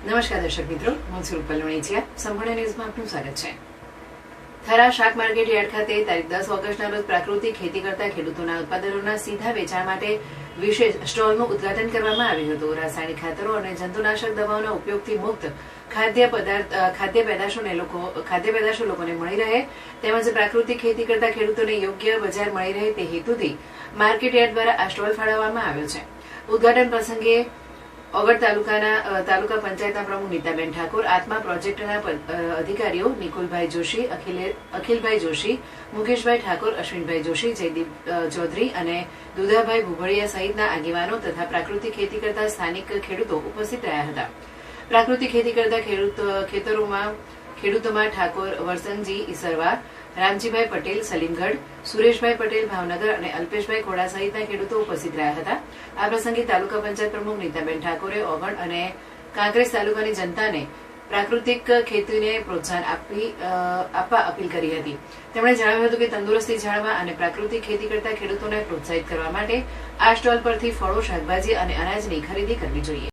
નમસ્કાર દર્શક મિત્રો, હું છું રૂપલ વણિચિયા. સંપૂર્ણ ન્યૂઝમાં આપનું સ્વાગત છે. થરા શાક માર્કેટ યાર્ડ ખાતે તારીખ 10 ઓગસ્ટના રોજ પ્રાકૃતિક ખેતી કરતા ખેડૂતોના ઉત્પાદનોના સીધા વેચાણ માટે વિશેષ સ્ટોલનું ઉદઘાટન કરવામાં આવ્યું હતું. રાસાયણિક ખાતરો અને જંતુનાશક દવાઓના ઉપયોગથી મુક્ત ખાદ્ય પેદાશો લોકોને મળી રહે તેમજ પ્રાકૃતિક ખેતી કરતા ખેડૂતોને યોગ્ય બજાર મળી રહે તે હેતુથી માર્કેટ યાર્ડ દ્વારા આ સ્ટોલ ફાળવવામાં આવ્યો છે. ઉદઘાટન પ્રસંગે ઓગળ તાલુકા પંચાયતના પ્રમુખ નીતાબેન ઠાકોર, આત્મા પ્રોજેક્ટના અધિકારીઓ નિકુલભાઈ જોશી, અખિલભાઈ જોશી, મુકેશભાઈ ઠાકોર, અશ્વિનભાઈ જોશી, જયદીપ ચૌધરી અને દુધાભાઈ ભુભડિયા સહિતના આગેવાનો તથા પ્રાકૃતિક ખેતી કરતા સ્થાનિક ખેડૂતો ઉપસ્થિત રહ્યા હતા. પ્રાકૃતિક ખેતી કરતા ખેડૂતોમાં ઠાકોર વરસંગજી ઈસરવા, રામજીભાઈ પટેલ સલીમગઢ, સુરેશભાઈ પટેલ ભાવનગર અને અલ્પેશભાઈ ખોડા સહિતના ખેડૂતો ઉપસ્થિત રહ્યા હતા. આ પ્રસંગે તાલુકા પંચાયત પ્રમુખ નીતાબેન ઠાકોરે ઓગણ અને કાંકરેજ તાલુકાની જનતાને પ્રાકૃતિક ખેતીને પ્રોત્સાહન આપવા અપીલ કરી હતી. તેમણે જણાવ્યું હતું કે તંદુરસ્તી જાળવવા અને પ્રાકૃતિક ખેતી કરતા ખેડૂતોને પ્રોત્સાહિત કરવા માટે આ સ્ટોલ પરથી ફળો, શાકભાજી અને અનાજની ખરીદી કરવી જોઈએ.